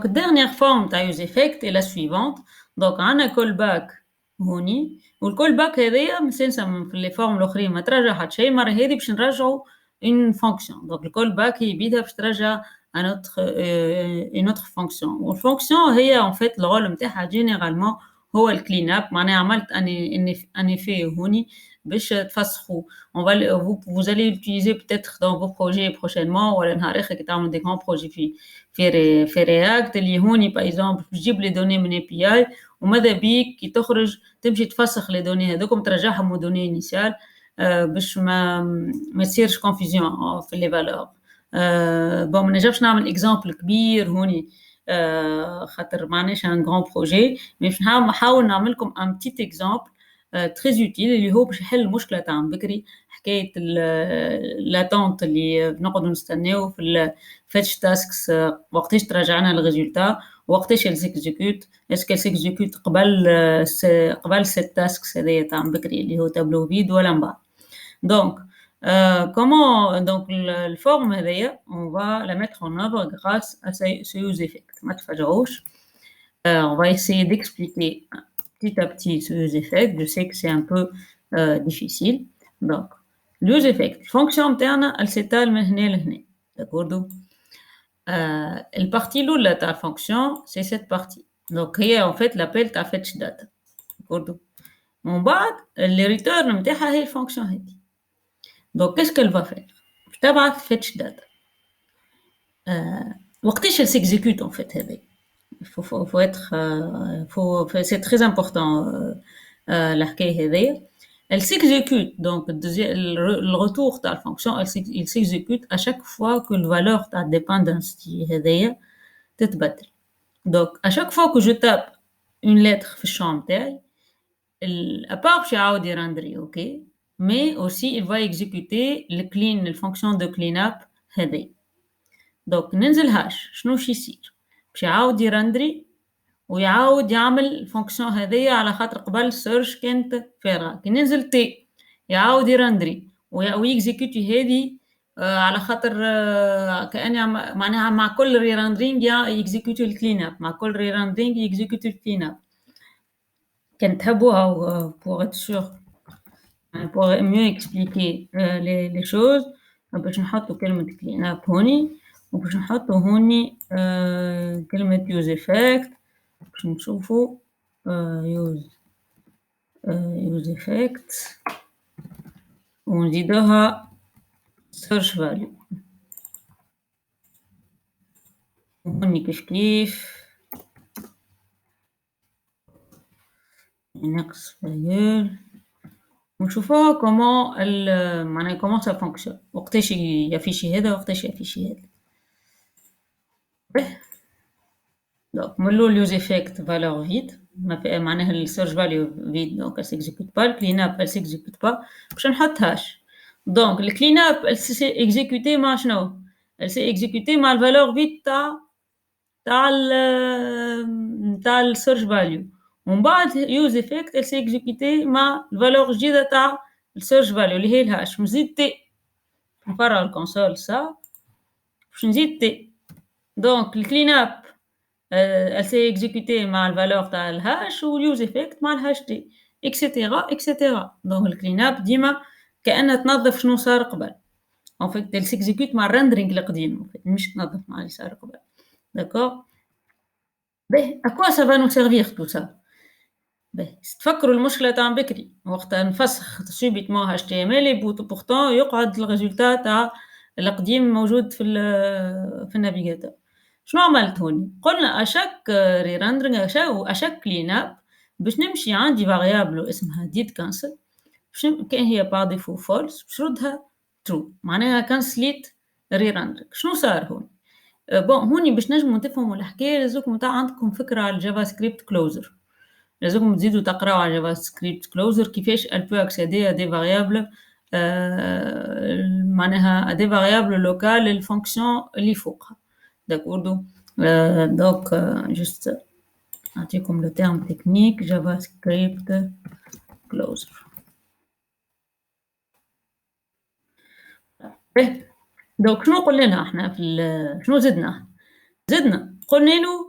dernière forme تاع use effect est la suivante. Donc عندنا callback هوني والcallback هذايا مسنسم في les formes الأخرين ما ترجع حتى شيء. المرة هذه باش نرجعوا une fonction. Donc الcallback هي بيدها باش ترجع une autre fonction. والfonction هي en fait le rôle نتاعها généralement هو الclean up. معناها عملت un effet هوني باش تفسخوا. Vous allez l'utiliser peut-être dans vos projets prochainement ولا نهار آخر كي تعملوا des grands projets في React اللي هوني par exemple تجيب les données من API وماذا بيك كي تخرج تمشي تفسخ les données هذوكم ترجعهم aux données initiales باش ما تصيرش confusion في les valeurs. bon ما نجمش نعمل exemple كبير هوني خاطر معناش un grand projet mais باش نحاول نعمل لكم un petit exemple très utile اللي هو باش يحل المشكله تاع بكري حكايه لاتونت اللي نقعدوا نستناو في الفيتش تاسكس وقتاش ترجعنا الريزولتا وقتاش اكزيكوت اسكو اكزيكوت قبل سيت تاسكس هذايا تاع بكري اللي هو تابلو فيد ولا من بعد. دونك comment donc la forme هذايا on va la mettre en œuvre grâce à ce use effect. ما تفاجئوش. On va essayer d'expliquer petit à petit ce use effect. Je sais que c'est un peu difficile. Donc, le use effect, fonction interne, elle s'étale من هنا لهنا. D'accord? La partie l'oula de la fonction, c'est cette partie. Donc, هي en fait l'appel تاع fetch data. D'accord? من بعد, le return نتاعها هي الفونكشن هذه. Donc, qu'est-ce qu'elle va faire? تبعث fetch data. وقتاش elle s'exécute en fait هذه. faut être c'est très important la حكاية هذه. Elle s'exécute donc le retour de la fonction il s'exécute à chaque fois que la valeur de dependence هذه تتبدل. Donc à chaque fois que je tape une lettre في الشامp تاعي à part باش يعاود يرندري اوكي mais aussi il va exécuter le clean الfonction de cleanup هذه. donc ننزل هاش شنو باش يصير باش يعاود يرندري ويعاود يعمل الفونكسيون هذيا على خاطر قبل سيرش كانت فارغه كي ننزل تي يعاود يرندري ويكزيكوتي هذه على خاطر كأني معناها مع كل ريراندرينج يكزيكوتي الكلين اب مع كل ريراندرينج يكزيكوتي الكلين اب. كان تحبوها pour être sûr pour mieux expliquer les choses باش نحطوا كلمه كلين اب هوني وباش نحطوا هوني كلمه يوز افكت باش نشوفوا use effect ونزيدوها search value وهوني كيف نقص فايل ونشوفوها كومون معناها كومون سا فونكسيون وقتاش يافيشي هذا وقتاش يافيشي هذا. Donc, ملو use effect valeur vide معناها ال search value vide donc elle s'exécute pas, le cleanup elle s'exécute pas باش نحطهاش. donc le cleanup elle s'est exécutée مع شنو elle s'est exécutée مع الفالور vide تاع ال search value ومن بعد use effect elle s'est exécutée مع الفالور جديدة تاع ال search value اللي هي الهاش. نزيد تي نفرغ الكونسول صح باش نزيد تي donc le cleanup elle s'est exécutée مع الفالور تاع الهاش واليوز افكت مع الهاش تي اكسيتيرا اكسيتيرا. دونك الكلين اب ديما كأنها تنظف شنو صار قبل en fait elle s'exécute مع الرندرينج القديم مش تنظف مع اللي صار قبل. d'accord باهي à quoi ça va nous servir tout ça. باهي تفكروا المشكله تاع بكري وقتها نفسخ سوبيتمون اتش تي ام ال بورتون يقعد الريزولتا تاع القديم موجود في النافيغاتور. شنو عملت هوني قلنا اشاك ريراندرينغ اشاك كلين اب باش نمشي عندي فاريابل اسمها ديد كانسل كان هي باغ ديفو فولس باش نردها ترو معناها كانسليت ريراندرينغ. شنو صار هون بون هوني باش نجموا تفهموا الحكايه لازمكم تاع عندكم فكره على الجافا سكريبت كلوزر لازمكم تزيدوا تقراوا على جافا سكريبت كلوزر كيفاش elle peut accéder à des variables معناها à des variables locales الفونكسيون اللي فوقها. D'accord donc juste نعطيكم le terme technique JavaScript closer. donc شنو قلنا له احنا في شنو زدنا قلنا له